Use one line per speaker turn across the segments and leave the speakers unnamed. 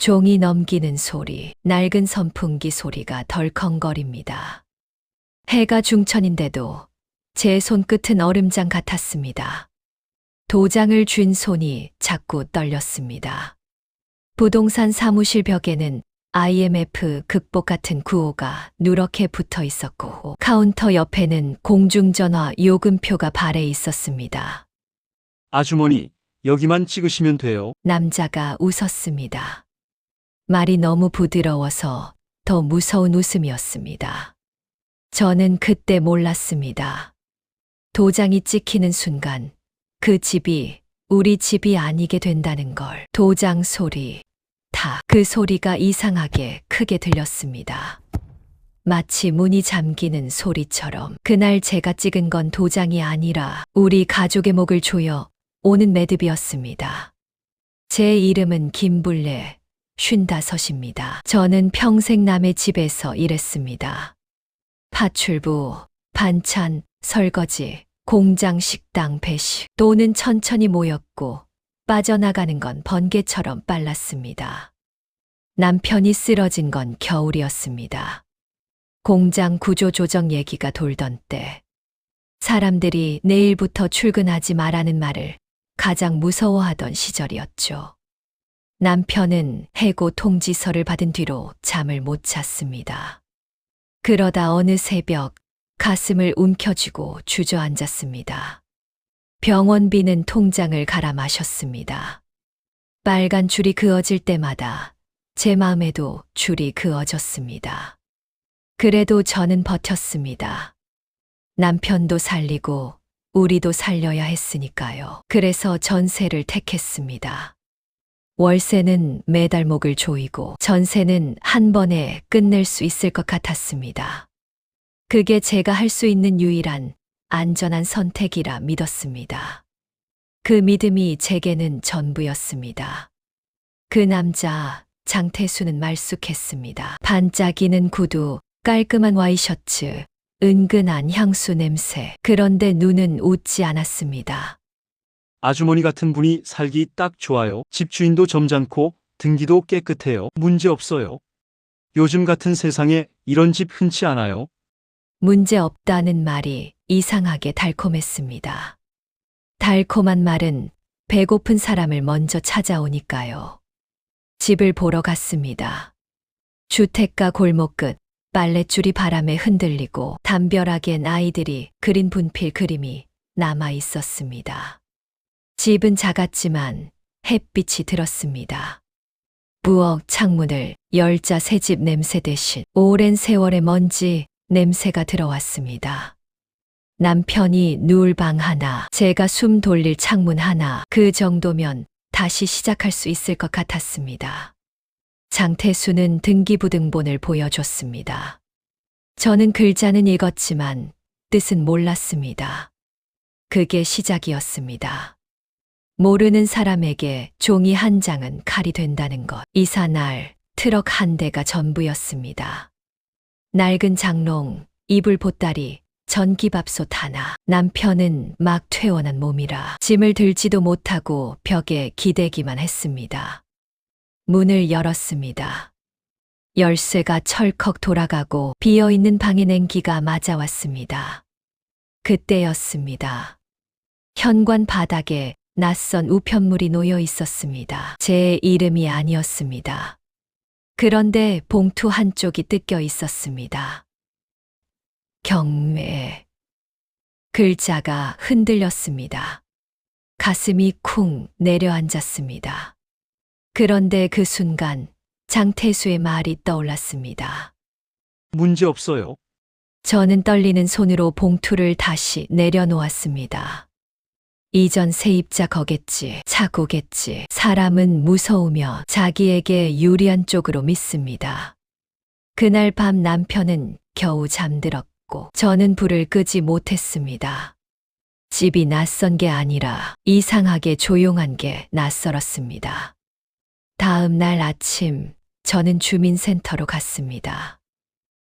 종이 넘기는 소리, 낡은 선풍기 소리가 덜컹거립니다. 해가 중천인데도 제 손끝은 얼음장 같았습니다. 도장을 쥔 손이 자꾸 떨렸습니다. 부동산 사무실 벽에는 IMF 극복 같은 구호가 누렇게 붙어 있었고 카운터 옆에는 공중전화 요금표가 발해 있었습니다.
아주머니, 여기만 찍으시면 돼요.
남자가 웃었습니다. 말이 너무 부드러워서 더 무서운 웃음이었습니다. 저는 그때 몰랐습니다. 도장이 찍히는 순간 그 집이 우리 집이 아니게 된다는 걸. 도장 소리, 그 소리가 이상하게 크게 들렸습니다. 마치 문이 잠기는 소리처럼. 그날 제가 찍은 건 도장이 아니라 우리 가족의 목을 조여 오는 매듭이었습니다. 제 이름은 김불래, 55입니다. 저는 평생 남의 집에서 일했습니다. 파출부, 반찬, 설거지, 공장, 식당, 배식. 돈은 천천히 모였고 빠져나가는 건 번개처럼 빨랐습니다. 남편이 쓰러진 건 겨울이었습니다. 공장 구조조정 얘기가 돌던 때 사람들이 내일부터 출근하지 말라는 말을 가장 무서워하던 시절이었죠. 남편은 해고 통지서를 받은 뒤로 잠을 못 잤습니다. 그러다 어느 새벽 가슴을 움켜쥐고 주저앉았습니다. 병원비는 통장을 갈아 마셨습니다. 빨간 줄이 그어질 때마다 제 마음에도 줄이 그어졌습니다. 그래도 저는 버텼습니다. 남편도 살리고 우리도 살려야 했으니까요. 그래서 전세를 택했습니다. 월세는 매달 목을 조이고 전세는 한 번에 끝낼 수 있을 것 같았습니다. 그게 제가 할 수 있는 유일한 안전한 선택이라 믿었습니다. 그 믿음이 제게는 전부였습니다. 그 남자 장태수는 말쑥했습니다. 반짝이는 구두, 깔끔한 와이셔츠, 은근한 향수 냄새. 그런데 눈은 웃지 않았습니다.
아주머니 같은 분이 살기 딱 좋아요. 집주인도 점잖고 등기도 깨끗해요. 문제 없어요. 요즘 같은 세상에 이런 집 흔치 않아요.
문제 없다는 말이 이상하게 달콤했습니다. 달콤한 말은 배고픈 사람을 먼저 찾아오니까요. 집을 보러 갔습니다. 주택가 골목 끝 빨랫줄이 바람에 흔들리고 담벼락엔 아이들이 그린 분필 그림이 남아 있었습니다. 집은 작았지만 햇빛이 들었습니다. 부엌 창문을 열자 새집 냄새 대신 오랜 세월의 먼지 냄새가 들어왔습니다. 남편이 누울 방 하나, 제가 숨 돌릴 창문 하나, 그 정도면 다시 시작할 수 있을 것 같았습니다. 장태수는 등기부등본을 보여줬습니다. 저는 글자는 읽었지만 뜻은 몰랐습니다. 그게 시작이었습니다. 모르는 사람에게 종이 한 장은 칼이 된다는 것. 이사날, 트럭 한 대가 전부였습니다. 낡은 장롱, 이불 보따리, 전기밥솥 하나. 남편은 막 퇴원한 몸이라 짐을 들지도 못하고 벽에 기대기만 했습니다. 문을 열었습니다. 열쇠가 철컥 돌아가고 비어있는 방에 냉기가 맞아왔습니다. 그때였습니다. 현관 바닥에 낯선 우편물이 놓여 있었습니다. 제 이름이 아니었습니다. 그런데 봉투 한쪽이 뜯겨 있었습니다. 경매. 글자가 흔들렸습니다. 가슴이 쿵 내려앉았습니다. 그런데 그 순간 장태수의 말이 떠올랐습니다.
문제 없어요.
저는 떨리는 손으로 봉투를 다시 내려놓았습니다. 이전 세입자 거겠지, 차고겠지. 사람은 무서우며 자기에게 유리한 쪽으로 믿습니다. 그날 밤 남편은 겨우 잠들었고 저는 불을 끄지 못했습니다. 집이 낯선 게 아니라 이상하게 조용한 게 낯설었습니다. 다음 날 아침 저는 주민센터로 갔습니다.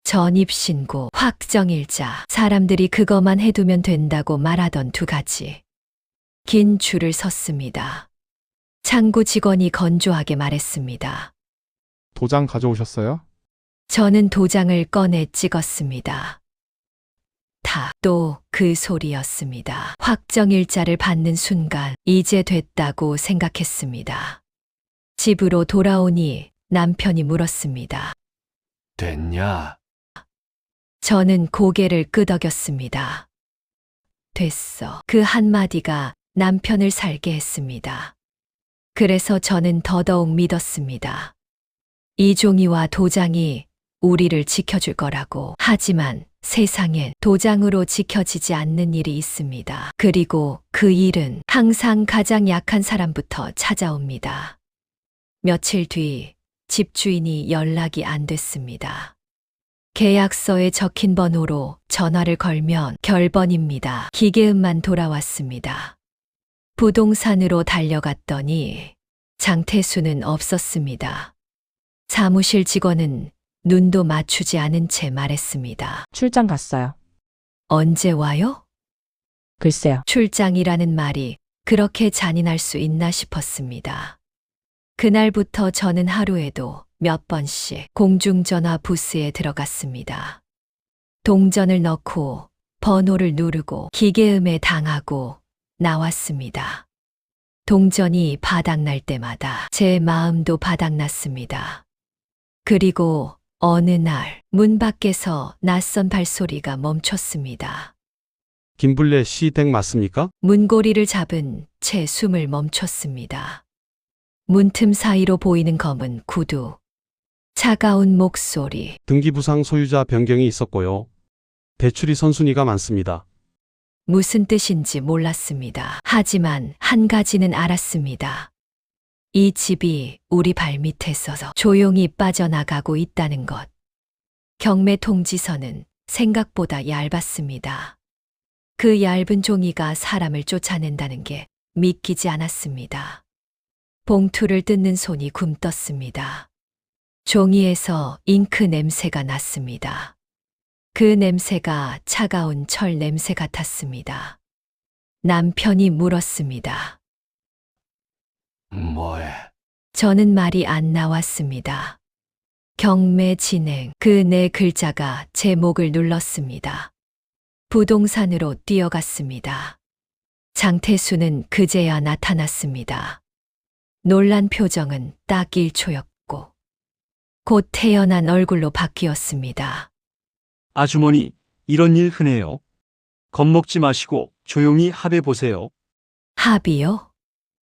전입신고, 확정일자, 사람들이 그것만 해두면 된다고 말하던 두 가지. 긴 줄을 섰습니다. 창구 직원이 건조하게 말했습니다.
도장 가져오셨어요?
저는 도장을 꺼내 찍었습니다. 또 그 소리였습니다. 확정일자를 받는 순간 이제 됐다고 생각했습니다. 집으로 돌아오니 남편이 물었습니다.
됐냐?
저는 고개를 끄덕였습니다. 됐어. 그 한마디가 남편을 살게 했습니다. 그래서 저는 더더욱 믿었습니다. 이 종이와 도장이 우리를 지켜줄 거라고. 하지만 세상엔 도장으로 지켜지지 않는 일이 있습니다. 그리고 그 일은 항상 가장 약한 사람부터 찾아옵니다. 며칠 뒤 집주인이 연락이 안 됐습니다. 계약서에 적힌 번호로 전화를 걸면 결번입니다. 기계음만 돌아왔습니다. 부동산으로 달려갔더니 장태수는 없었습니다. 사무실 직원은 눈도 맞추지 않은 채 말했습니다.
출장 갔어요.
언제 와요?
글쎄요.
출장이라는 말이 그렇게 잔인할 수 있나 싶었습니다. 그날부터 저는 하루에도 몇 번씩 공중전화 부스에 들어갔습니다. 동전을 넣고 번호를 누르고 기계음에 당하고 나왔습니다. 동전이 바닥날 때마다 제 마음도 바닥났습니다. 그리고 어느 날 문 밖에서 낯선 발소리가 멈췄습니다.
김블레 씨 댁 맞습니까?
문고리를 잡은 채 숨을 멈췄습니다. 문틈 사이로 보이는 검은 구두, 차가운 목소리.
등기부상 소유자 변경이 있었고요. 대출이 선순위가 많습니다.
무슨 뜻인지 몰랐습니다. 하지만 한 가지는 알았습니다. 이 집이 우리 발밑에서 조용히 빠져나가고 있다는 것. 경매 통지서는 생각보다 얇았습니다. 그 얇은 종이가 사람을 쫓아낸다는 게 믿기지 않았습니다. 봉투를 뜯는 손이 굼떴습니다. 종이에서 잉크 냄새가 났습니다. 그 냄새가 차가운 철 냄새 같았습니다. 남편이 물었습니다.
뭐해?
저는 말이 안 나왔습니다. 경매 진행, 그 네 글자가 제 목을 눌렀습니다. 부동산으로 뛰어갔습니다. 장태수는 그제야 나타났습니다. 놀란 표정은 딱 1초였고 곧 태연한 얼굴로 바뀌었습니다.
아주머니, 이런 일 흔해요. 겁먹지 마시고 조용히 합해 보세요.
합의요?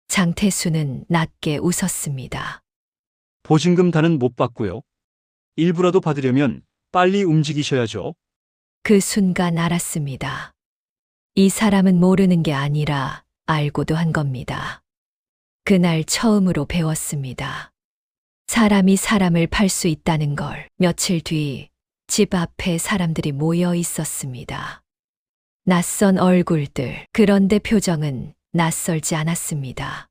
장태수는 낮게 웃었습니다.
보증금 다는 못 받고요. 일부라도 받으려면 빨리 움직이셔야죠.
그 순간 알았습니다. 이 사람은 모르는 게 아니라 알고도 한 겁니다. 그날 처음으로 배웠습니다. 사람이 사람을 팔 수 있다는 걸. 며칠 뒤 집 앞에 사람들이 모여 있었습니다. 낯선 얼굴들, 그런데 표정은 낯설지 않았습니다.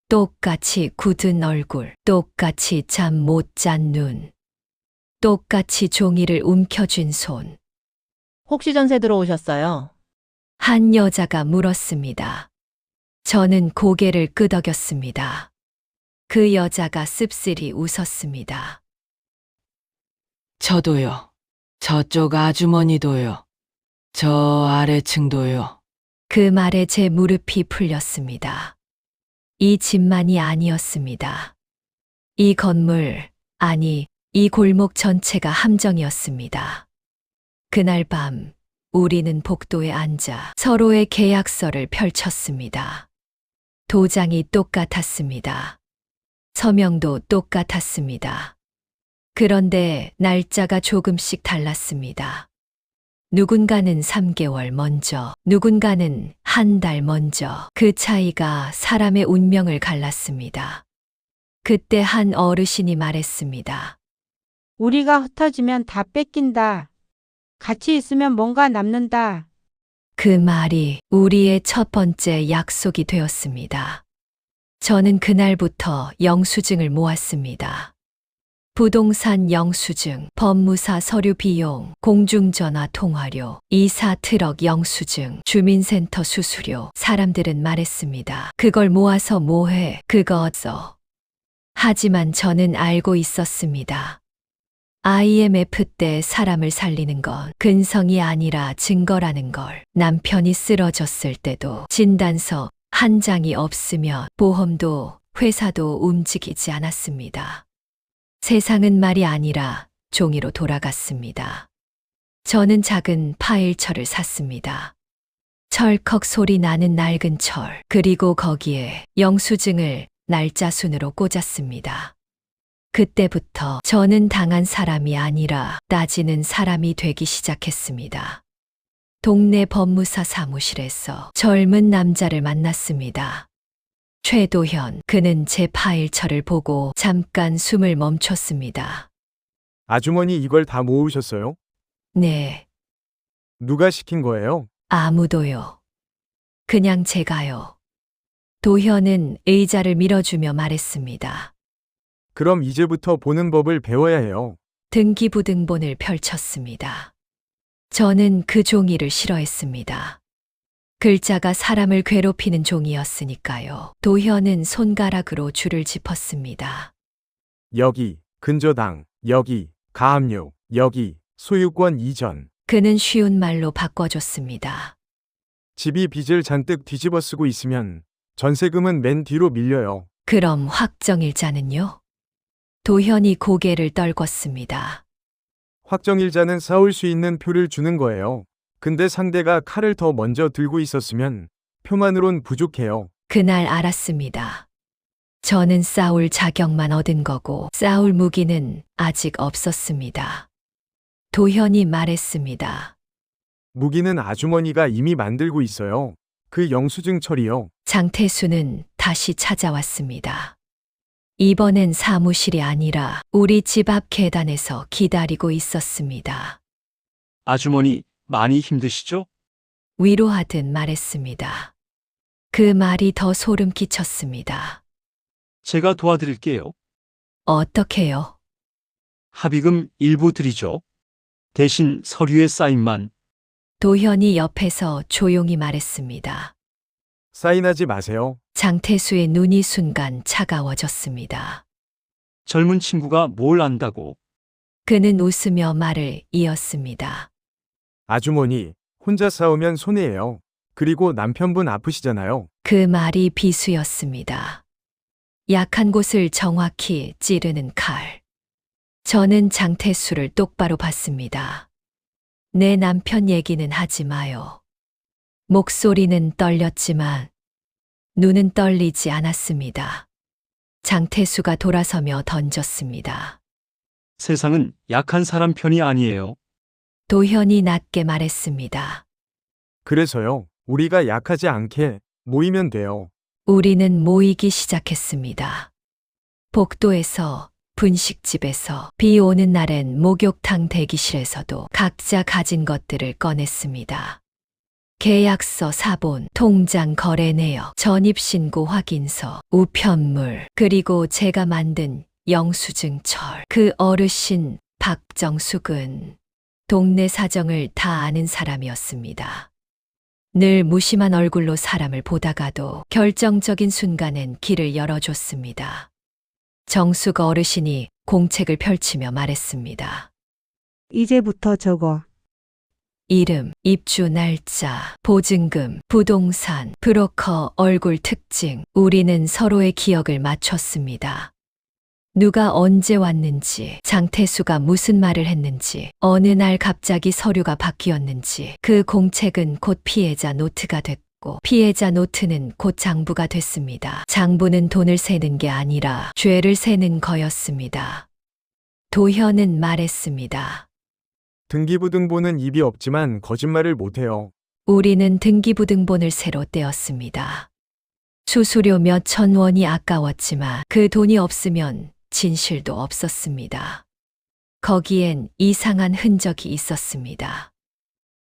똑같이 굳은 얼굴, 똑같이 잠 못 잔 눈, 똑같이 종이를 움켜쥔 손.
혹시 전세 들어오셨어요?
한 여자가 물었습니다. 저는 고개를 끄덕였습니다. 그 여자가 씁쓸히 웃었습니다.
저도요. 저쪽 아주머니도요. 저 아래층도요.
그 말에 제 무릎이 풀렸습니다. 이 집만이 아니었습니다. 이 건물, 아니, 이 골목 전체가 함정이었습니다. 그날 밤, 우리는 복도에 앉아 서로의 계약서를 펼쳤습니다. 도장이 똑같았습니다. 서명도 똑같았습니다. 그런데 날짜가 조금씩 달랐습니다. 누군가는 3개월 먼저, 누군가는 한 달 먼저. 그 차이가 사람의 운명을 갈랐습니다. 그때 한 어르신이 말했습니다.
우리가 흩어지면 다 뺏긴다. 같이 있으면 뭔가 남는다.
그 말이 우리의 첫 번째 약속이 되었습니다. 저는 그날부터 영수증을 모았습니다. 부동산 영수증, 법무사 서류 비용, 공중전화 통화료, 이사 트럭 영수증, 주민센터 수수료. 사람들은 말했습니다. 그걸 모아서 뭐해? 그거 써. 하지만 저는 알고 있었습니다. IMF 때 사람을 살리는 건 근성이 아니라 증거라는 걸. 남편이 쓰러졌을 때도 진단서 한 장이 없으면 보험도 회사도 움직이지 않았습니다. 세상은 말이 아니라 종이로 돌아갔습니다. 저는 작은 파일철을 샀습니다. 철컥 소리 나는 낡은 철, 그리고 거기에 영수증을 날짜 순으로 꽂았습니다. 그때부터 저는 당한 사람이 아니라 따지는 사람이 되기 시작했습니다. 동네 법무사 사무실에서 젊은 남자를 만났습니다. 최도현, 그는 제 파일철을 보고 잠깐 숨을 멈췄습니다.
아주머니 이걸 다 모으셨어요?
네,
누가 시킨 거예요?
아무도요. 그냥 제가요. 도현은 의자를 밀어주며 말했습니다.
그럼 이제부터 보는 법을 배워야 해요.
등기부등본을 펼쳤습니다. 저는 그 종이를 싫어했습니다. 글자가 사람을 괴롭히는 종이었으니까요. 도현은 손가락으로 줄을 짚었습니다.
여기 근저당, 여기 가압류, 여기 소유권 이전.
그는 쉬운 말로 바꿔줬습니다.
집이 빚을 잔뜩 뒤집어 쓰고 있으면 전세금은 맨 뒤로 밀려요.
그럼 확정일자는요? 도현이 고개를 떨궜습니다.
확정일자는 싸울 수 있는 표를 주는 거예요. 근데 상대가 칼을 더 먼저 들고 있었으면 표만으론 부족해요.
그날 알았습니다. 저는 싸울 자격만 얻은 거고 싸울 무기는 아직 없었습니다. 도현이 말했습니다.
무기는 아주머니가 이미 만들고 있어요. 그 영수증 처리요.
장태수는 다시 찾아왔습니다. 이번엔 사무실이 아니라 우리 집 앞 계단에서 기다리고 있었습니다.
아주머니, 많이 힘드시죠?
위로하듯 말했습니다. 그 말이 더 소름 끼쳤습니다.
제가 도와드릴게요.
어떻게요?
합의금 일부 드리죠. 대신 서류에 사인만.
도현이 옆에서 조용히 말했습니다.
사인하지 마세요.
장태수의 눈이 순간 차가워졌습니다.
젊은 친구가 뭘 안다고.
그는 웃으며 말을 이었습니다.
아주머니, 혼자 싸우면 손해예요. 그리고 남편분 아프시잖아요.
그 말이 비수였습니다. 약한 곳을 정확히 찌르는 칼. 저는 장태수를 똑바로 봤습니다. 내 남편 얘기는 하지 마요. 목소리는 떨렸지만 눈은 떨리지 않았습니다. 장태수가 돌아서며 던졌습니다.
세상은 약한 사람 편이 아니에요.
도현이 낮게 말했습니다.
그래서요. 우리가 약하지 않게 모이면 돼요.
우리는 모이기 시작했습니다. 복도에서, 분식집에서, 비 오는 날엔 목욕탕 대기실에서도 각자 가진 것들을 꺼냈습니다. 계약서, 사본, 통장 거래 내역, 전입신고 확인서, 우편물, 그리고 제가 만든 영수증철. 그 어르신 박정숙은 동네 사정을 다 아는 사람이었습니다. 늘 무심한 얼굴로 사람을 보다가도 결정적인 순간엔 길을 열어줬습니다. 정숙 어르신이 공책을 펼치며 말했습니다.
이제부터 적어.
이름, 입주 날짜, 보증금, 부동산, 브로커 얼굴 특징. 우리는 서로의 기억을 맞췄습니다. 누가 언제 왔는지, 장태수가 무슨 말을 했는지, 어느 날 갑자기 서류가 바뀌었는지, 그 공책은 곧 피해자 노트가 됐고, 피해자 노트는 곧 장부가 됐습니다. 장부는 돈을 세는 게 아니라 죄를 세는 거였습니다. 도현은 말했습니다.
등기부등본은 입이 없지만 거짓말을 못해요.
우리는 등기부등본을 새로 떼었습니다. 수수료 몇천 원이 아까웠지만 그 돈이 없으면 진실도 없었습니다. 거기엔 이상한 흔적이 있었습니다.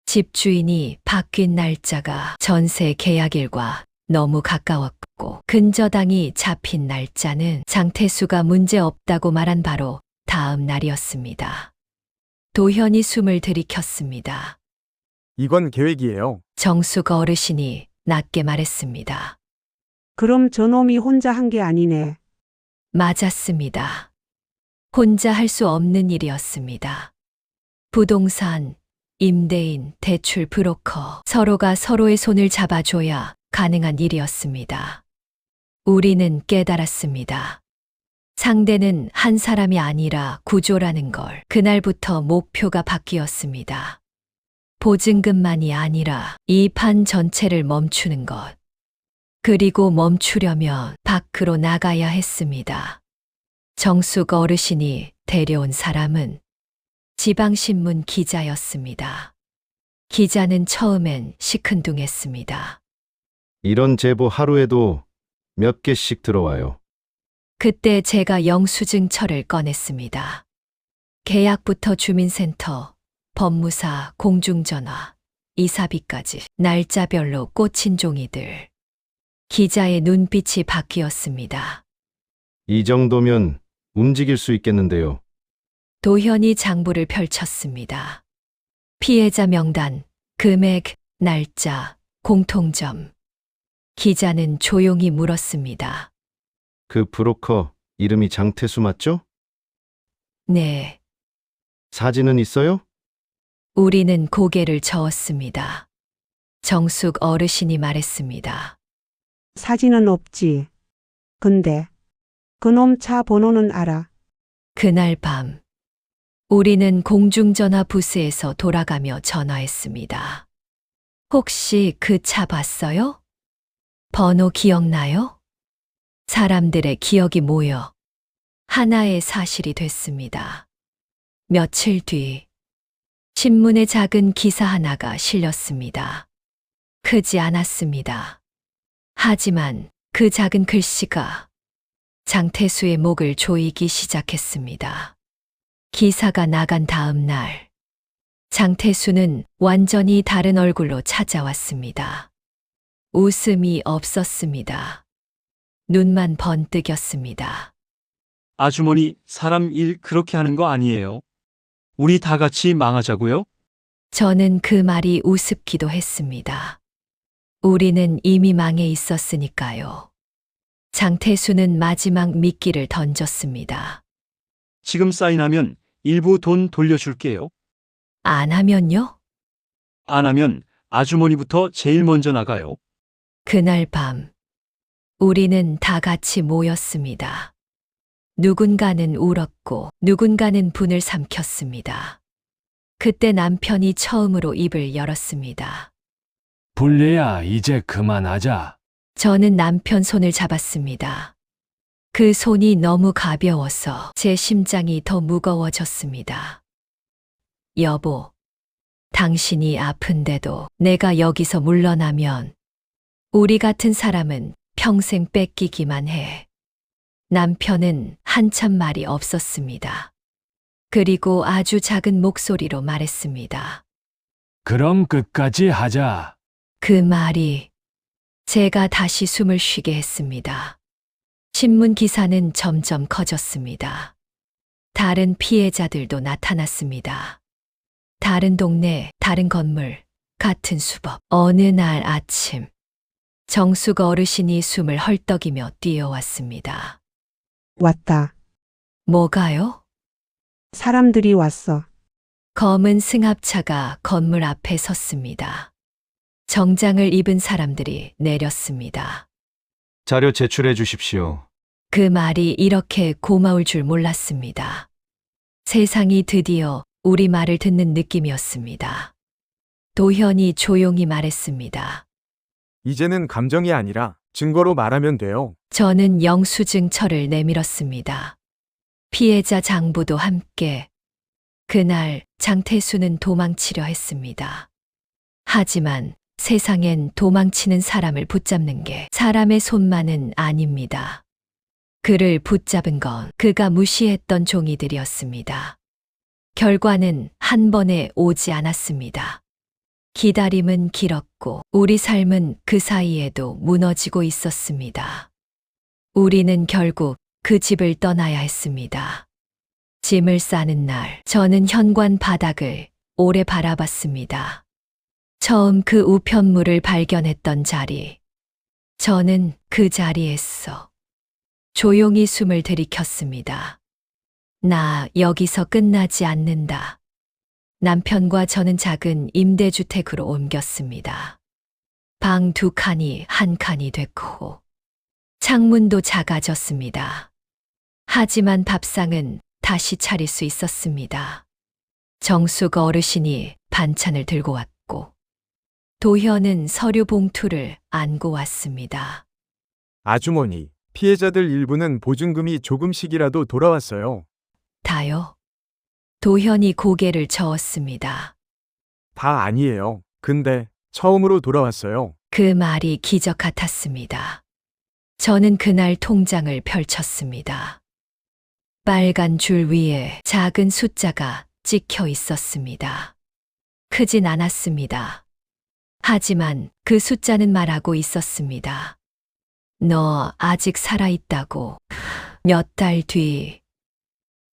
집주인이 바뀐 날짜가 전세 계약일과 너무 가까웠고 근저당이 잡힌 날짜는 장태수가 문제 없다고 말한 바로 다음 날이었습니다. 도현이 숨을 들이켰습니다.
이건 계획이에요.
정숙 어르신이 낮게 말했습니다.
그럼 저놈이 혼자 한 게 아니네.
맞았습니다. 혼자 할 수 없는 일이었습니다. 부동산, 임대인, 대출 브로커, 서로가 서로의 손을 잡아줘야 가능한 일이었습니다. 우리는 깨달았습니다. 상대는 한 사람이 아니라 구조라는 걸. 그날부터 목표가 바뀌었습니다. 보증금만이 아니라 이 판 전체를 멈추는 것. 그리고 멈추려면 밖으로 나가야 했습니다. 정숙 어르신이 데려온 사람은 지방신문 기자였습니다. 기자는 처음엔 시큰둥했습니다.
이런 제보 하루에도 몇 개씩 들어와요.
그때 제가 영수증처를 꺼냈습니다. 계약부터 주민센터, 법무사, 공중전화, 이사비까지 날짜별로 꽂힌 종이들. 기자의 눈빛이 바뀌었습니다.
이 정도면 움직일 수 있겠는데요.
도현이 장부를 펼쳤습니다. 피해자 명단, 금액, 날짜, 공통점. 기자는 조용히 물었습니다.
그 브로커 이름이 장태수 맞죠?
네,
사진은 있어요?
우리는 고개를 저었습니다. 정숙 어르신이 말했습니다.
사진은 없지. 근데 그놈 차 번호는 알아.
그날 밤, 우리는 공중전화 부스에서 돌아가며 전화했습니다. 혹시 그 차 봤어요? 번호 기억나요? 사람들의 기억이 모여 하나의 사실이 됐습니다. 며칠 뒤, 신문에 작은 기사 하나가 실렸습니다. 크지 않았습니다. 하지만 그 작은 글씨가 장태수의 목을 조이기 시작했습니다. 기사가 나간 다음 날, 장태수는 완전히 다른 얼굴로 찾아왔습니다. 웃음이 없었습니다. 눈만 번뜩였습니다.
아주머니, 사람 일 그렇게 하는 거 아니에요. 우리 다 같이 망하자고요?
저는 그 말이 우습기도 했습니다. 우리는 이미 망해 있었으니까요. 장태수는 마지막 미끼를 던졌습니다.
지금 사인하면 일부 돈 돌려줄게요.
안 하면요?
안 하면 아주머니부터 제일 먼저 나가요.
그날 밤, 우리는 다 같이 모였습니다. 누군가는 울었고 누군가는 분을 삼켰습니다. 그때 남편이 처음으로 입을 열었습니다.
불례야, 이제 그만하자.
저는 남편 손을 잡았습니다. 그 손이 너무 가벼워서 제 심장이 더 무거워졌습니다. 여보, 당신이 아픈데도 내가 여기서 물러나면 우리 같은 사람은 평생 뺏기기만 해. 남편은 한참 말이 없었습니다. 그리고 아주 작은 목소리로 말했습니다.
그럼 끝까지 하자.
그 말이 제가 다시 숨을 쉬게 했습니다. 신문 기사는 점점 커졌습니다. 다른 피해자들도 나타났습니다. 다른 동네, 다른 건물, 같은 수법. 어느 날 아침, 정숙 어르신이 숨을 헐떡이며 뛰어왔습니다.
왔다.
뭐가요?
사람들이 왔어.
검은 승합차가 건물 앞에 섰습니다. 정장을 입은 사람들이 내렸습니다.
자료 제출해 주십시오.
그 말이 이렇게 고마울 줄 몰랐습니다. 세상이 드디어 우리 말을 듣는 느낌이었습니다. 도현이 조용히 말했습니다.
이제는 감정이 아니라 증거로 말하면 돼요.
저는 영수증처를 내밀었습니다. 피해자 장부도 함께. 그날 장태수는 도망치려 했습니다. 하지만 세상엔 도망치는 사람을 붙잡는 게 사람의 손만은 아닙니다. 그를 붙잡은 건 그가 무시했던 종이들이었습니다. 결과는 한 번에 오지 않았습니다. 기다림은 길었고 우리 삶은 그 사이에도 무너지고 있었습니다. 우리는 결국 그 집을 떠나야 했습니다. 짐을 싸는 날, 저는 현관 바닥을 오래 바라봤습니다. 처음 그 우편물을 발견했던 자리. 저는 그 자리에서 조용히 숨을 들이켰습니다. 나 여기서 끝나지 않는다. 남편과 저는 작은 임대주택으로 옮겼습니다. 방 2칸이 1칸이 됐고, 창문도 작아졌습니다. 하지만 밥상은 다시 차릴 수 있었습니다. 정숙 어르신이 반찬을 들고 왔고, 도현은 서류 봉투를 안고 왔습니다.
아주머니, 피해자들 일부는 보증금이 조금씩이라도 돌아왔어요.
다요? 도현이 고개를 저었습니다.
다 아니에요. 근데 처음으로 돌아왔어요.
그 말이 기적 같았습니다. 저는 그날 통장을 펼쳤습니다. 빨간 줄 위에 작은 숫자가 찍혀 있었습니다. 크진 않았습니다. 하지만 그 숫자는 말하고 있었습니다. 너 아직 살아있다고. 몇 달 뒤,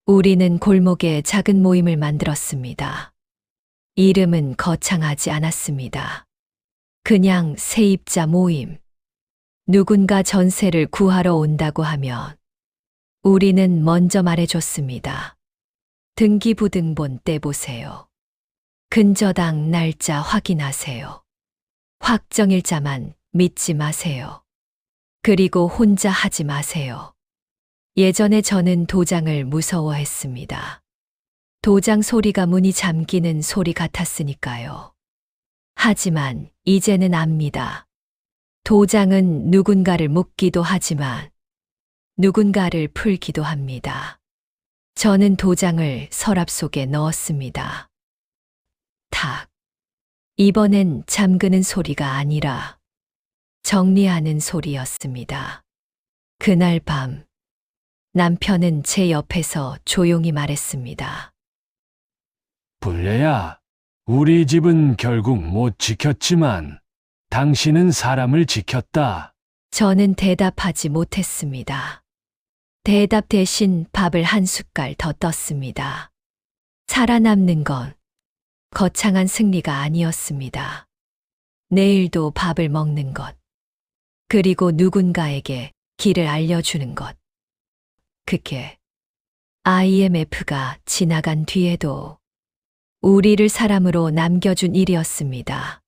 우리는 골목에 작은 모임을 만들었습니다. 이름은 거창하지 않았습니다. 그냥 세입자 모임. 누군가 전세를 구하러 온다고 하면 우리는 먼저 말해줬습니다. 등기부등본 떼보세요. 근저당 날짜 확인하세요. 확정일자만 믿지 마세요. 그리고 혼자 하지 마세요. 예전에 저는 도장을 무서워했습니다. 도장 소리가 문이 잠기는 소리 같았으니까요. 하지만 이제는 압니다. 도장은 누군가를 묶기도 하지만 누군가를 풀기도 합니다. 저는 도장을 서랍 속에 넣었습니다. 탁. 이번엔 잠그는 소리가 아니라 정리하는 소리였습니다. 그날 밤, 남편은 제 옆에서 조용히 말했습니다.
불례야, 우리 집은 결국 못 지켰지만 당신은 사람을 지켰다.
저는 대답하지 못했습니다. 대답 대신 밥을 한 숟갈 더 떴습니다. 살아남는 건 거창한 승리가 아니었습니다. 내일도 밥을 먹는 것, 그리고 누군가에게 길을 알려주는 것. 그게 IMF가 지나간 뒤에도 우리를 사람으로 남겨준 일이었습니다.